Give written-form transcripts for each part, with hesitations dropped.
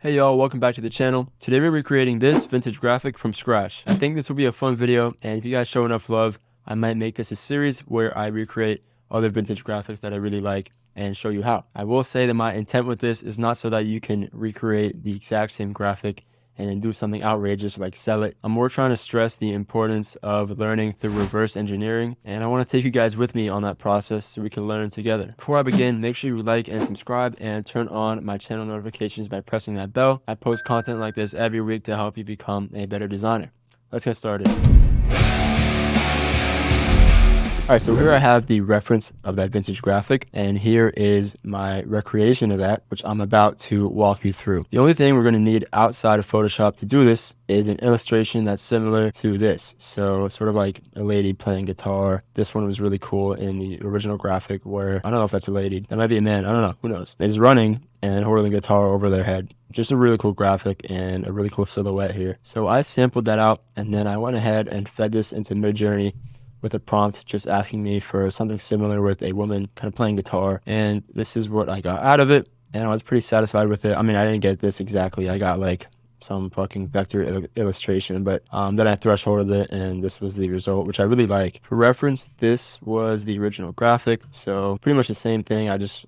Hey y'all, welcome back to the channel. Today we're recreating this vintage graphic from scratch. I think this will be a fun video, and if you guys show enough love, I might make this a series where I recreate other vintage graphics that I really like and show you how. I will say that my intent with this is not so that you can recreate the exact same graphic and then do something outrageous like sell it. I'm more trying to stress the importance of learning through reverse engineering, and I want to take you guys with me on that process so we can learn together. Before I begin, make sure you like and subscribe and turn on my channel notifications by pressing that bell. I post content like this every week to help you become a better designer. Let's get started. All right, so here I have the reference of that vintage graphic, and here is my recreation of that, which I'm about to walk you through. The only thing we're going to need outside of Photoshop to do this is an illustration that's similar to this. So sort of like a lady playing guitar. This one was really cool in the original graphic where, I don't know if that's a lady, that might be a man, I don't know, who knows. Is running and holding a guitar over their head. Just a really cool graphic and a really cool silhouette here. So I sampled that out, and then I went ahead and fed this into Midjourney with a prompt just asking me for something similar with a woman kind of playing guitar, and this is what I got out of it, and I was pretty satisfied with it. I mean, I didn't get this exactly, I got like some fucking vector illustration, but then I thresholded it and this was the result, which I really like. For reference, this was the original graphic, so pretty much the same thing. I just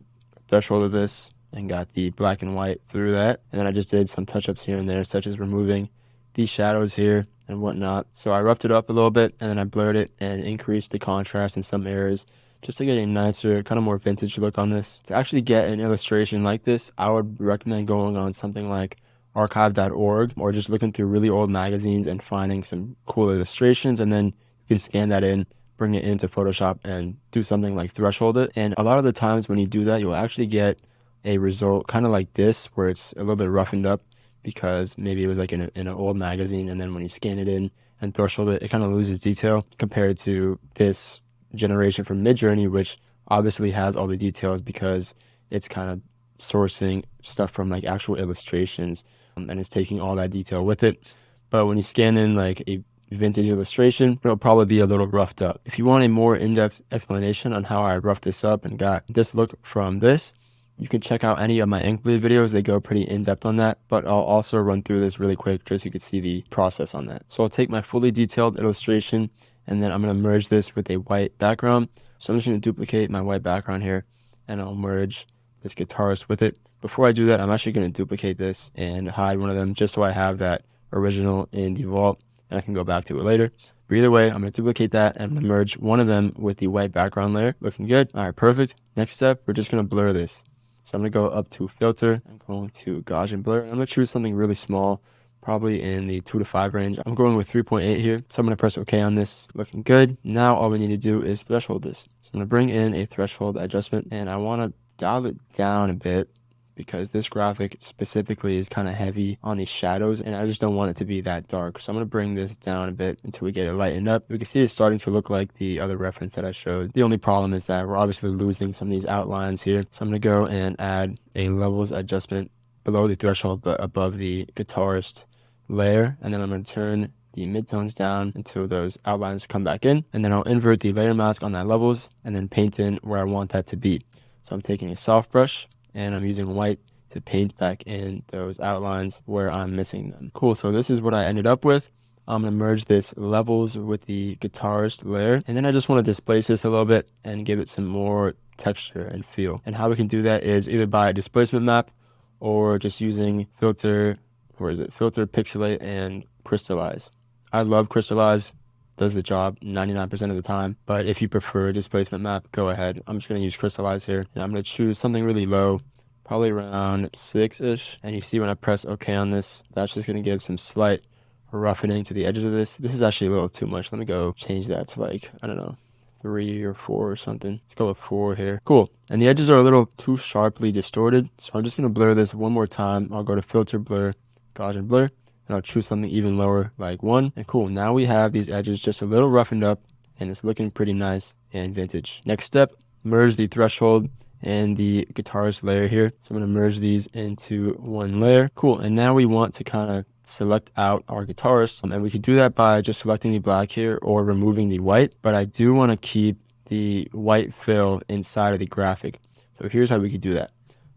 thresholded this and got the black and white through that, and then I just did some touch-ups here and there, such as removing these shadows here and whatnot. So I roughed it up a little bit, and then I blurred it and increased the contrast in some areas just to get a nicer, kind of more vintage look on this. To actually get an illustration like this, I would recommend going on something like archive.org or just looking through really old magazines and finding some cool illustrations, and then you can scan that in, bring it into Photoshop and do something like threshold it. And a lot of the times when you do that, you'll actually get a result kind of like this, where it's a little bit roughened up because maybe it was like in an old magazine, and then when you scan it in and threshold it, it kind of loses detail compared to this generation from Midjourney, which obviously has all the details because it's kind of sourcing stuff from like actual illustrations, and it's taking all that detail with it. But when you scan in like a vintage illustration, it'll probably be a little roughed up. If you want a more in-depth explanation on how I roughed this up and got this look from this, you can check out any of my ink bleed videos. They go pretty in-depth on that, but I'll also run through this really quick just so you can see the process on that. So I'll take my fully detailed illustration, and then I'm going to merge this with a white background. So I'm just going to duplicate my white background here, and I'll merge this guitarist with it. Before I do that, I'm actually going to duplicate this and hide one of them just so I have that original in the vault, and I can go back to it later. But either way, I'm going to duplicate that and I'm going to merge one of them with the white background layer. Looking good. All right, perfect. Next step, we're just going to blur this. So I'm going to go up to filter, I'm going to Gaussian blur, I'm going to choose something really small, probably in the 2 to 5 range. I'm going with 3.8 here, so I'm going to press OK on this. Looking good. Now all we need to do is threshold this. So I'm going to bring in a threshold adjustment, and I want to dial it down a bit because this graphic specifically is kind of heavy on the shadows, and I just don't want it to be that dark. So I'm going to bring this down a bit until we get it lightened up. We can see it's starting to look like the other reference that I showed. The only problem is that we're obviously losing some of these outlines here. So I'm going to go and add a levels adjustment below the threshold but above the guitarist layer, and then I'm going to turn the midtones down until those outlines come back in, and then I'll invert the layer mask on that levels and then paint in where I want that to be. So I'm taking a soft brush and I'm using white to paint back in those outlines where I'm missing them. Cool, so this is what I ended up with. I'm going to merge this levels with the guitarist layer, and then I just want to displace this a little bit and give it some more texture and feel. And how we can do that is either by a displacement map or just using filter, filter, pixelate, and crystallize. I love crystallize, does the job 99% of the time, but if you prefer a displacement map, go ahead. I'm just going to use crystallize here, and I'm going to choose something really low, probably around 6-ish, and you see when I press OK on this, that's just going to give some slight roughening to the edges of this. This is actually a little too much. Let me go change that to like, I don't know, 3 or 4 or something. Let's go with 4 here. Cool. And the edges are a little too sharply distorted, so I'm just going to blur this one more time. I'll go to filter, blur, Gaussian blur, and I'll choose something even lower, like 1. And cool, now we have these edges just a little roughened up, and it's looking pretty nice and vintage. Next step, merge the threshold and the guitarist layer here. So I'm going to merge these into one layer. Cool, and now we want to kind of select out our guitarist, and we could do that by just selecting the black here or removing the white, but I do want to keep the white fill inside of the graphic. So here's how we could do that.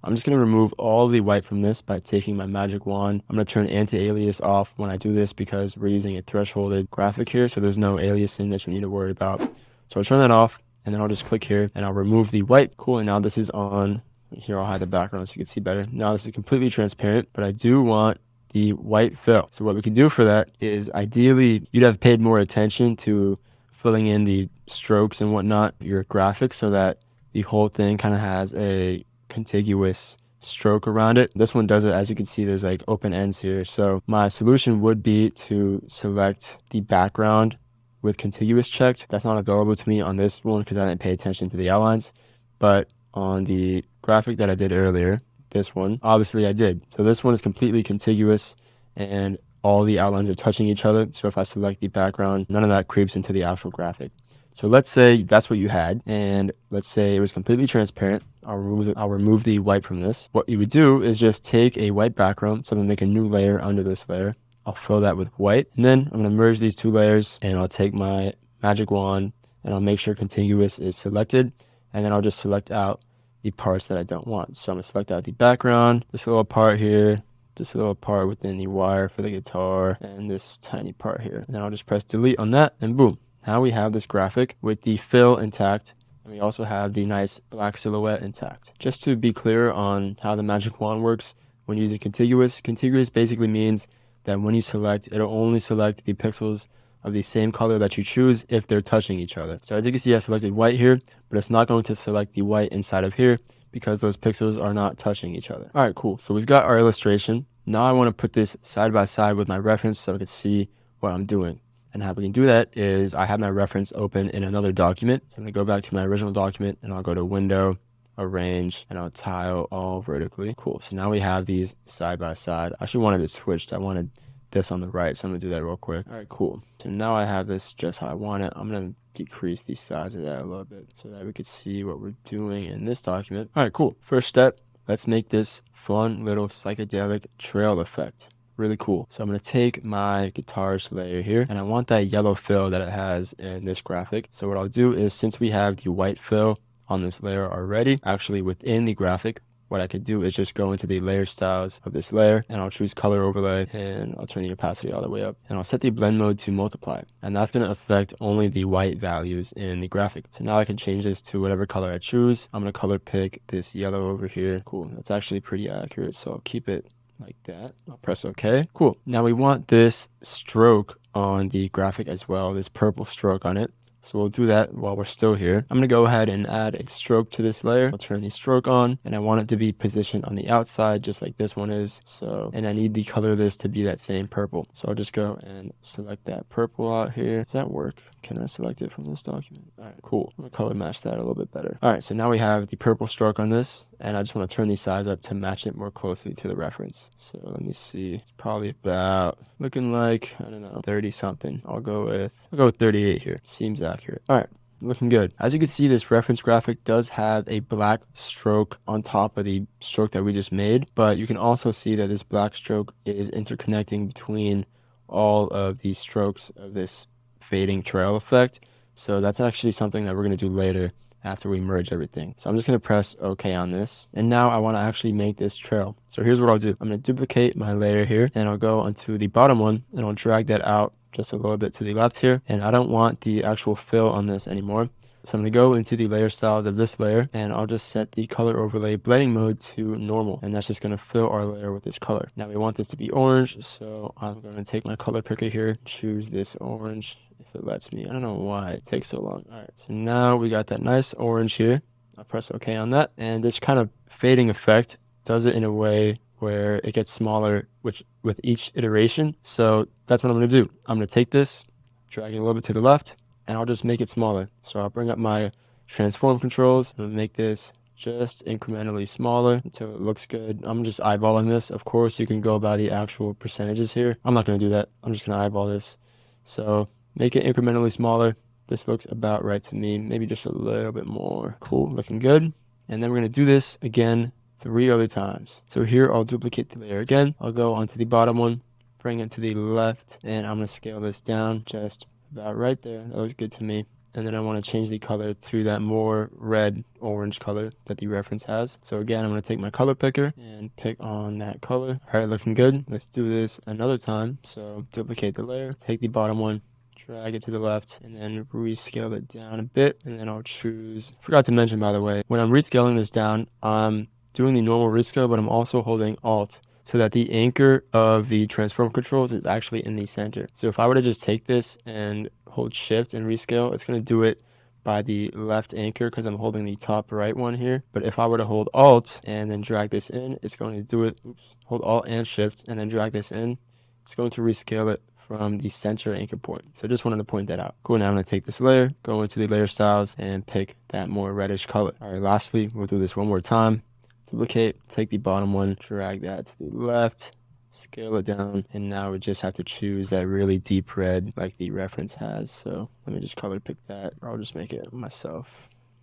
I'm just going to remove all the white from this by taking my magic wand. I'm going to turn anti-alias off when I do this because we're using a thresholded graphic here, so there's no aliasing that you need to worry about. So I'll turn that off, and then I'll just click here, and I'll remove the white. Cool, and now this is on. Here I'll hide the background so you can see better. Now this is completely transparent, but I do want the white fill. So what we can do for that is ideally you'd have paid more attention to filling in the strokes and whatnot, your graphics, so that the whole thing kind of has a contiguous stroke around it. This one does it. As you can see, there's like open ends here. So my solution would be to select the background with contiguous checked. That's not available to me on this one because I didn't pay attention to the outlines, but on the graphic that I did earlier, this one, obviously I did. So this one is completely contiguous and all the outlines are touching each other. So if I select the background, none of that creeps into the actual graphic. So let's say that's what you had, and let's say it was completely transparent. I'll remove the white from this. What you would do is just take a white background, so I'm gonna make a new layer under this layer. I'll fill that with white, and then I'm gonna merge these two layers, and I'll take my magic wand, and I'll make sure contiguous is selected, and then I'll just select out the parts that I don't want. So I'm gonna select out the background, this little part here, this little part within the wire for the guitar, and this tiny part here. And then I'll just press delete on that, and boom. Now we have this graphic with the fill intact, and we also have the nice black silhouette intact. Just to be clear on how the magic wand works, when using contiguous basically means that when you select, it'll only select the pixels of the same color that you choose if they're touching each other. So as you can see, I selected white here, but it's not going to select the white inside of here because those pixels are not touching each other. All right, cool. So we've got our illustration. Now I want to put this side by side with my reference so I can see what I'm doing. And how we can do that is I have my reference open in another document. So I'm going to go back to my original document and I'll go to Window, Arrange, and I'll tile all vertically. Cool. So now we have these side by side. I actually wanted it switched. I wanted this on the right, so I'm going to do that real quick. All right, cool. So now I have this just how I want it. I'm going to decrease the size of that a little bit so that we could see what we're doing in this document. All right, cool. First step, let's make this fun little psychedelic trail effect. Really cool. So I'm going to take my guitarist layer here, and I want that yellow fill that it has in this graphic. So what I'll do is, since we have the white fill on this layer already, actually within the graphic, what I could do is just go into the layer styles of this layer, and I'll choose color overlay, and I'll turn the opacity all the way up, and I'll set the blend mode to multiply, and that's going to affect only the white values in the graphic. So now I can change this to whatever color I choose. I'm going to color pick this yellow over here. Cool. That's actually pretty accurate, so I'll keep it like that. I'll press OK. Cool. Now we want this stroke on the graphic as well, this purple stroke on it. So we'll do that while we're still here. I'm going to go ahead and add a stroke to this layer. I'll turn the stroke on, and I want it to be positioned on the outside just like this one is. So, and I need the color of this to be that same purple. So I'll just go and select that purple out here. Does that work? Can I select it from this document? All right, cool. I'm going to color match that a little bit better. All right, so now we have the purple stroke on this, and I just want to turn the size up to match it more closely to the reference. So let me see. It's probably about looking like, I don't know, 30 something. I'll go with 38 here. Seems accurate. All right, looking good. As you can see, this reference graphic does have a black stroke on top of the stroke that we just made, but you can also see that this black stroke is interconnecting between all of the strokes of this fading trail effect. So that's actually something that we're going to do later after we merge everything. So I'm just going to press OK on this, and now I want to actually make this trail. So here's what I'll do. I'm going to duplicate my layer here, and I'll go onto the bottom one, and I'll drag that out just a little bit to the left here, and I don't want the actual fill on this anymore. So I'm going to go into the layer styles of this layer, and I'll just set the color overlay blending mode to normal, and that's just going to fill our layer with this color. Now we want this to be orange, so I'm going to take my color picker here, choose this orange if it lets me. I don't know why it takes so long. All right, so now we got that nice orange here. I'll press OK on that, and this kind of fading effect does it in a way where it gets smaller with each iteration. So that's what I'm going to do. I'm going to take this, drag it a little bit to the left, and I'll just make it smaller. So I'll bring up my transform controls and make this just incrementally smaller until it looks good. I'm just eyeballing this. Of course, you can go by the actual percentages here. I'm not going to do that. I'm just going to eyeball this. So make it incrementally smaller. This looks about right to me. Maybe just a little bit more. Cool, looking good. And then we're going to do this again 3 other times. So here I'll duplicate the layer again. I'll go onto the bottom one, bring it to the left, and I'm going to scale this down just about right there. That looks good to me. and then I want to change the color to that more red orange color that the reference has. So again, I'm going to take my color picker and pick on that color. All right, looking good. Let's do this another time. So duplicate the layer, take the bottom one, drag it to the left, and then rescale it down a bit. And then I'll choose, forgot to mention by the way, when I'm rescaling this down, I'm doing the normal rescale, but I'm also holding Alt so that the anchor of the transform controls is actually in the center. So if I were to just take this and hold Shift and rescale, it's going to do it by the left anchor because I'm holding the top right one here. But if I were to hold Alt and then drag this in, it's going to do it, hold Alt and Shift and then drag this in, it's going to rescale it from the center anchor point. So just wanted to point that out. Cool, now I'm going to take this layer, go into the layer styles and pick that more reddish color. All right, lastly, we'll do this one more time. Duplicate, take the bottom one, drag that to the left, scale it down, and now we just have to choose that really deep red like the reference has. So let me just color pick that, or I'll just make it myself.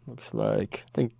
Looks like, I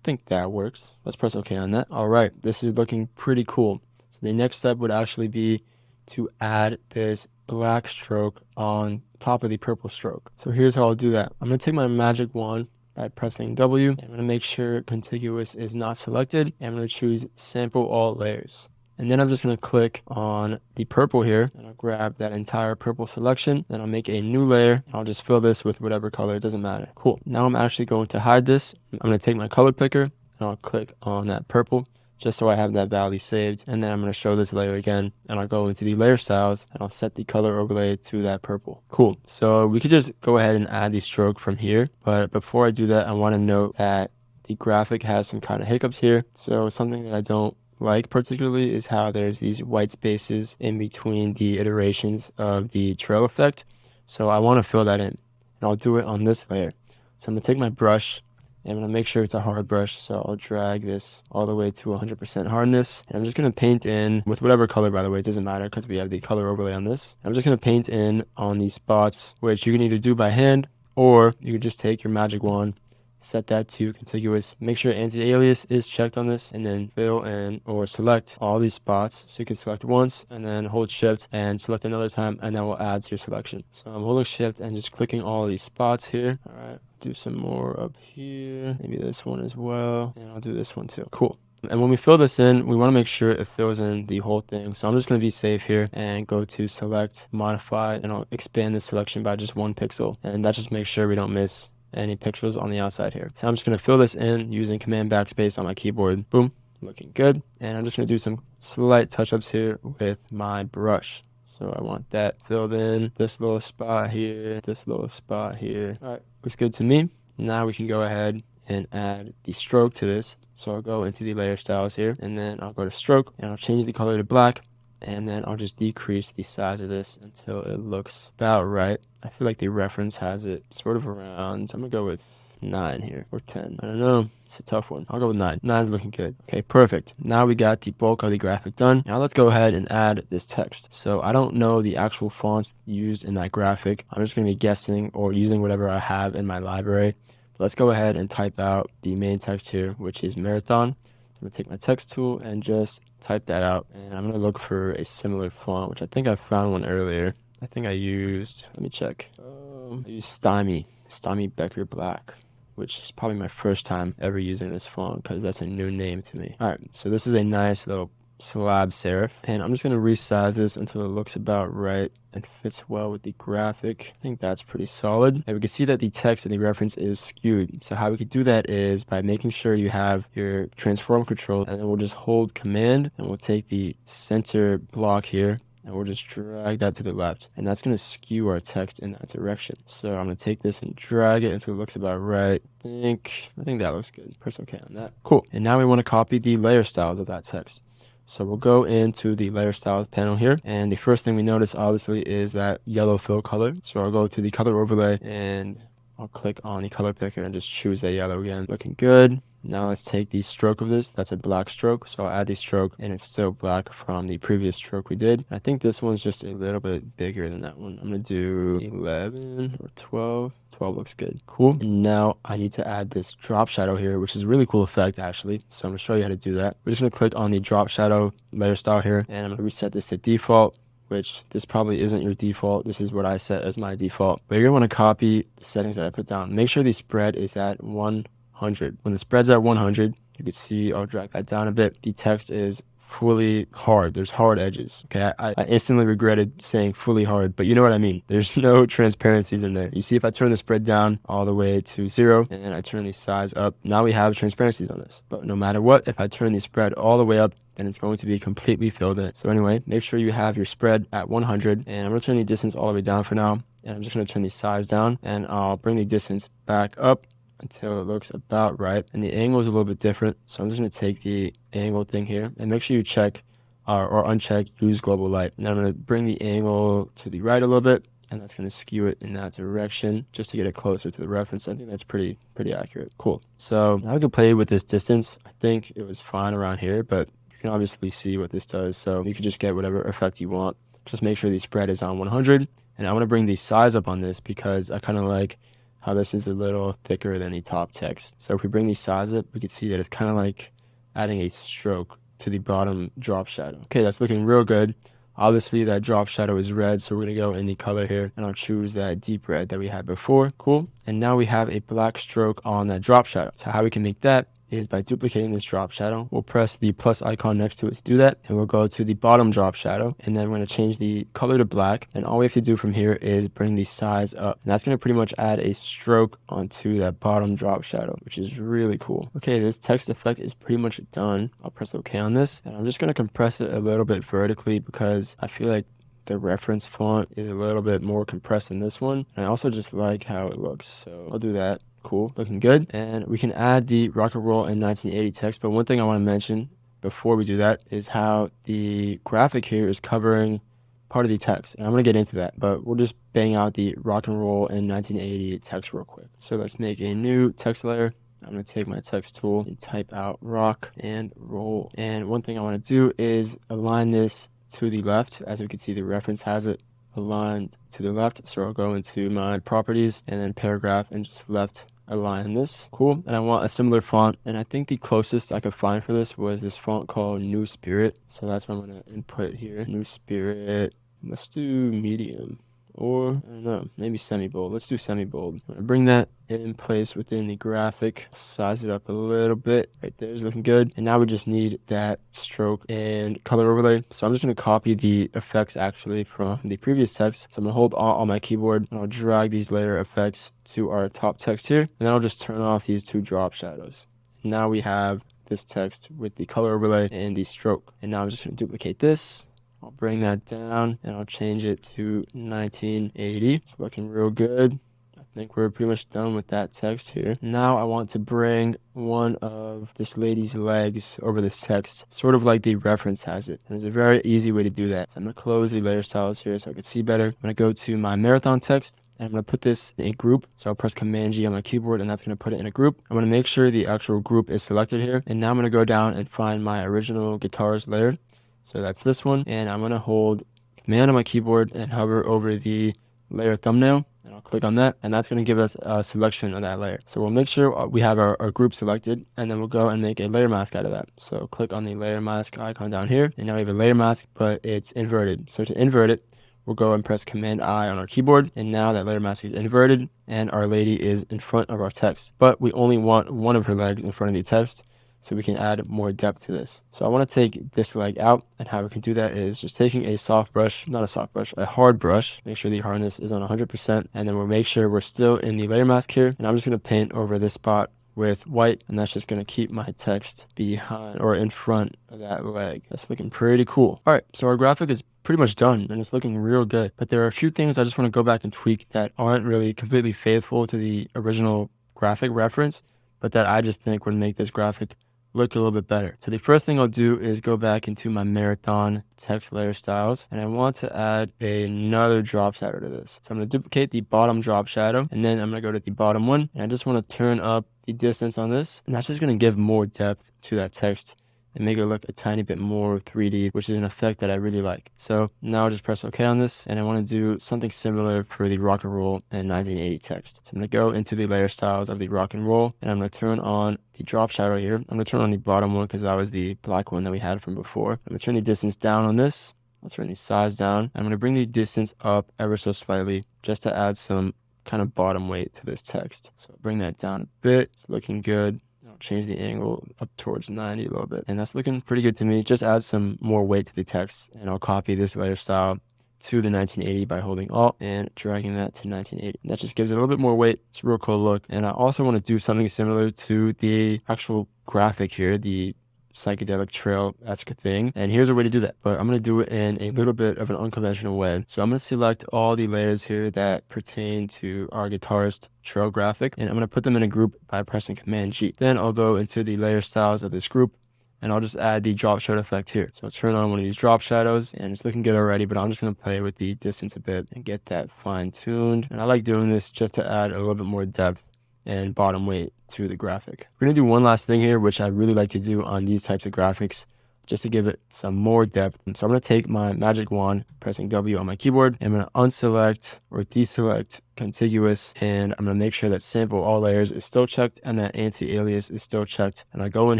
think that works. Let's press OK on that. All right, this is looking pretty cool. So the next step would actually be to add this black stroke on top of the purple stroke. So here's how I'll do that. I'm going to take my magic wand by pressing W. I'm going to make sure contiguous is not selected. I'm going to choose sample all layers. And then I'm just going to click on the purple here and I'll grab that entire purple selection. Then I'll make a new layer. I'll just fill this with whatever color, it doesn't matter. Cool. Now I'm actually going to hide this. I'm going to take my color picker and I'll click on that purple just so I have that value saved. And then I'm going to show this layer again and I'll go into the layer styles and I'll set the color overlay to that purple. Cool. So we could just go ahead and add the stroke from here. But before I do that, I want to note that the graphic has some kind of hiccups here. So something that I don't like particularly is how there's these white spaces in between the iterations of the trail effect. So I want to fill that in and I'll do it on this layer. So I'm going to take my brush and I'm going to make sure it's a hard brush. So I'll drag this all the way to 100% hardness. And I'm just going to paint in with whatever color, by the way, it doesn't matter because we have the color overlay on this. I'm just going to paint in on these spots, which you can either do by hand or you can just take your magic wand, set that to contiguous, make sure anti-alias is checked on this, and then fill in or select all these spots. So you can select once and then hold Shift and select another time, and that will add to your selection. So I'm holding Shift and just clicking all these spots here. All right, do some more up here, maybe this one as well, and I'll do this one too. Cool. And when we fill this in, we want to make sure it fills in the whole thing. So I'm just going to be safe here and go to select, modify, and I'll expand the selection by just 1 pixel. And that just makes sure we don't miss any pixels on the outside here. So I'm just going to fill this in using Command Backspace on my keyboard. Boom, looking good. And I'm just going to do some slight touch-ups here with my brush. So I want that filled in, this little spot here, this little spot here. All right, looks good to me. Now we can go ahead and add the stroke to this. So I'll go into the layer styles here, and then I'll go to stroke, and I'll change the color to black, and then I'll just decrease the size of this until it looks about right. I feel like the reference has it sort of around, I'm gonna go with 9 here, or 10. I don't know, it's a tough one. I'll go with 9. 9's looking good. Okay, perfect. Now we got the bulk of the graphic done. Now let's go ahead and add this text. So I don't know the actual fonts used in that graphic. I'm just gonna be guessing or using whatever I have in my library. Let's go ahead and type out the main text here, which is Marathon. I'm going to take my text tool and just type that out. And I'm going to look for a similar font, which I think I found one earlier. I think I used, let me check. I used Stymie Becker Black, which is probably my first time ever using this font because that's a new name to me. All right, so this is a nice little slab serif. And I'm just going to resize this until it looks about right and fits well with the graphic. I think that's pretty solid. And we can see that the text and the reference is skewed. So how we could do that is by making sure you have your transform control, and then we'll just hold command and we'll take the center block here and we'll just drag that to the left, and that's going to skew our text in that direction. So I'm going to take this and drag it until it looks about right. I think that looks good. Press OK on that. Cool. And now we want to copy the layer styles of that text. So we'll go into the layer styles panel here, and the first thing we notice obviously is that yellow fill color. So I'll go to the color overlay and I'll click on the color picker and just choose that yellow again. Looking good. Now let's take the stroke of this. That's a black stroke. So I'll add the stroke, and it's still black from the previous stroke we did. I think this one's just a little bit bigger than that one. I'm going to do 11 or 12. 12 looks good. Cool. And now I need to add this drop shadow here, which is a really cool effect actually. So I'm going to show you how to do that. We're just going to click on the drop shadow layer style here, and I'm going to reset this to default. which this probably isn't your default. This is what I set as my default. But you're going to want to copy the settings that I put down. Make sure the spread is at 100. When the spread's at 100, you can see I'll drag that down a bit. The text is fully hard. There's hard edges. Okay, I instantly regretted saying fully hard, but you know what I mean. There's no transparencies in there. You see, if I turn the spread down all the way to 0 and I turn the size up, now we have transparencies on this. But no matter what, if I turn the spread all the way up, then it's going to be completely filled in. So anyway, make sure you have your spread at 100, and I'm going to turn the distance all the way down for now, and I'm just going to turn the size down, and I'll bring the distance back up until it looks about right, and the angle is a little bit different. So I'm just going to take the angle thing here and make sure you check or uncheck use global light. And I'm going to bring the angle to the right a little bit, and that's going to skew it in that direction just to get it closer to the reference. I think that's pretty accurate. Cool. So now we can play with this distance. I think it was fine around here, but you can obviously see what this does. So you can just get whatever effect you want. Just make sure the spread is on 100, and I want to bring the size up on this because I kind of like how this is a little thicker than the top text. So if we bring the size up, we can see that it's kind of like adding a stroke to the bottom drop shadow. Okay, that's looking real good. Obviously that drop shadow is red, so we're gonna go in the color here, and I'll choose that deep red that we had before. Cool. And now we have a black stroke on that drop shadow. So how we can make that is by duplicating this drop shadow. We'll press the plus icon next to it to do that, and we'll go to the bottom drop shadow, and then we're going to change the color to black, and all we have to do from here is bring the size up, and that's going to pretty much add a stroke onto that bottom drop shadow, which is really cool. Okay, this text effect is pretty much done. I'll press OK on this, and I'm just going to compress it a little bit vertically because I feel like the reference font is a little bit more compressed than this one, and I also just like how it looks, so I'll do that. Cool, looking good. And we can add the rock and roll in 1980 text, but one thing I want to mention before we do that is how the graphic here is covering part of the text, and I'm going to get into that, but we'll just bang out the rock and roll in 1980 text real quick. So let's make a new text layer. I'm going to take my text tool and type out rock and roll, and one thing I want to do is align this to the left. As we can see, the reference has it aligned to the left, so I'll go into my properties and then paragraph and just left align this. Cool. And I want a similar font, and I think the closest I could find for this was this font called New Spirit, so that's what I'm going to input here. New Spirit. Let's do medium, or I don't know, maybe semi-bold. Let's do semi-bold. I'm going to bring that in place within the graphic, size it up a little bit. Right there is looking good. And now we just need that stroke and color overlay. So I'm just going to copy the effects actually from the previous text. So I'm going to hold Alt on my keyboard, and I'll drag these layer effects to our top text here. And then I'll just turn off these two drop shadows. And now we have this text with the color overlay and the stroke. And now I'm just going to duplicate this. I'll bring that down and I'll change it to 1980. It's looking real good. I think we're pretty much done with that text here. Now I want to bring one of this lady's legs over this text, sort of like the reference has it. And there's a very easy way to do that. So I'm going to close the layer styles here so I can see better. I'm going to go to my marathon text, and I'm going to put this in a group. So I'll press Command G on my keyboard, and that's going to put it in a group. I'm going to make sure the actual group is selected here. And now I'm going to go down and find my original guitars layer. So that's this one, and I'm going to hold Command on my keyboard and hover over the layer thumbnail, and I'll click on that, and that's going to give us a selection of that layer. So we'll make sure we have our group selected, and then we'll go and make a layer mask out of that. So click on the layer mask icon down here, and now we have a layer mask, but it's inverted. So to invert it, we'll go and press Command I on our keyboard, and now that layer mask is inverted, and our lady is in front of our text. But we only want one of her legs in front of the text, so we can add more depth to this. So I want to take this leg out, and how we can do that is just taking a hard brush, make sure the hardness is on 100%, and then we'll make sure we're still in the layer mask here, and I'm just going to paint over this spot with white, and that's just going to keep my text behind or in front of that leg. That's looking pretty cool. All right, so our graphic is pretty much done, and it's looking real good, but there are a few things I just want to go back and tweak that aren't really completely faithful to the original graphic reference, but that I just think would make this graphic look a little bit better. So the first thing I'll do is go back into my marathon text layer styles, and I want to add another drop shadow to this. So I'm going to duplicate the bottom drop shadow, and then I'm going to go to the bottom one, and I just want to turn up the distance on this, and that's just going to give more depth to that text and make it look a tiny bit more 3D, which is an effect that I really like. So now I'll just press OK on this, and I want to do something similar for the rock and roll and 1980 text. So I'm going to go into the layer styles of the rock and roll, and I'm going to turn on the drop shadow here. I'm going to turn on the bottom one because that was the black one that we had from before. I'm going to turn the distance down on this, I'll turn the size down. I'm going to bring the distance up ever so slightly just to add some kind of bottom weight to this text. So bring that down a bit. It's looking good. I'll change the angle up towards 90 a little bit. And that's looking pretty good to me. Just add some more weight to the text. And I'll copy this layer style to the 1980 by holding Alt and dragging that to 1980. That just gives it a little bit more weight. It's a real cool look. And I also want to do something similar to the actual graphic here, the psychedelic trail-esque thing. And here's a way to do that, but I'm going to do it in a little bit of an unconventional way. So I'm going to select all the layers here that pertain to our guitarist trail graphic, and I'm going to put them in a group by pressing Command G. Then I'll go into the layer styles of this group, and I'll just add the drop shadow effect here. So I'll turn on one of these drop shadows, and it's looking good already, but I'm just going to play with the distance a bit and get that fine-tuned. And I like doing this just to add a little bit more depth and bottom weight to the graphic. We're going to do one last thing here, which I really like to do on these types of graphics, just to give it some more depth. So I'm going to take my magic wand, pressing W on my keyboard, and I'm going to unselect or deselect contiguous, and I'm going to make sure that sample all layers is still checked and that anti-alias is still checked. And I go in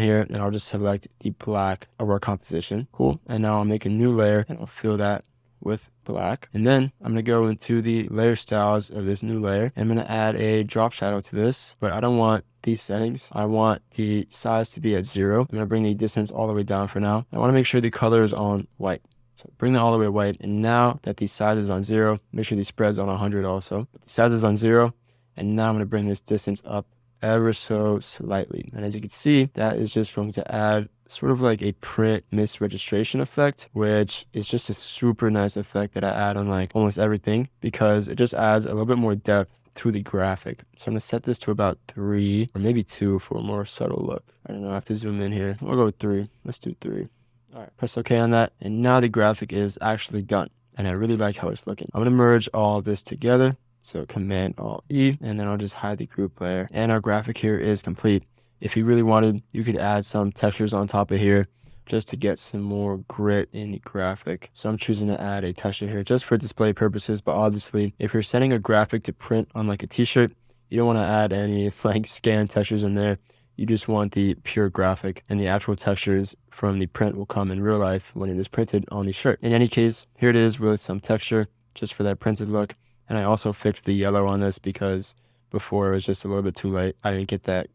here and I'll just select the black of our composition. Cool. And now I'll make a new layer and I'll fill that with black. And then I'm going to go into the layer styles of this new layer, and I'm going to add a drop shadow to this, but I don't want these settings. I want the size to be at 0. I'm going to bring the distance all the way down for now. I want to make sure the color is on white. So bring that all the way white. And now that the size is on 0, make sure the spread's on 100 also. But the size is on 0. And now I'm going to bring this distance up ever so slightly. And as you can see, that is just going to add sort of like a print misregistration effect, which is just a super nice effect that I add on like almost everything, because it just adds a little bit more depth to the graphic. So I'm going to set this to about 3 or maybe 2 for a more subtle look. I don't know, I have to zoom in here. We'll go with 3. Let's do 3. All right, press OK on that. And now the graphic is actually done. And I really like how it's looking. I'm going to merge all of this together. So Command Alt E, and then I'll just hide the group layer. And our graphic here is complete. If you really wanted, you could add some textures on top of here just to get some more grit in the graphic. So I'm choosing to add a texture here just for display purposes. But obviously, if you're sending a graphic to print on like a t-shirt, you don't want to add any like scan textures in there. You just want the pure graphic, and the actual textures from the print will come in real life when it is printed on the shirt. In any case, here it is with some texture just for that printed look. And I also fixed the yellow on this because before it was just a little bit too light. I didn't get that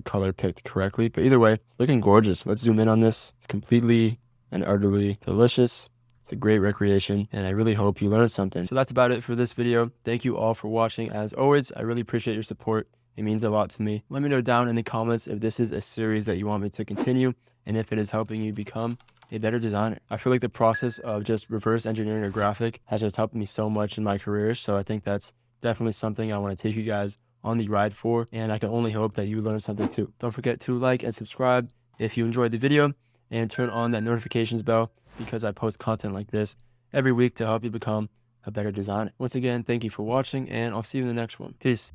color picked correctly. But either way, it's looking gorgeous. Let's zoom in on this. It's completely and utterly delicious. It's a great recreation, and I really hope you learned something. So that's about it for this video. Thank you all for watching. As always, I really appreciate your support. It means a lot to me. Let me know down in the comments if this is a series that you want me to continue, and if it is helping you become a better designer. I feel like the process of just reverse engineering a graphic has just helped me so much in my career. So I think that's definitely something I want to take you guys on the ride for, and I can only hope that you learn something too. Don't forget to like and subscribe if you enjoyed the video, and turn on that notifications bell because I post content like this every week to help you become a better designer. Once again, thank you for watching, and I'll see you in the next one. Peace.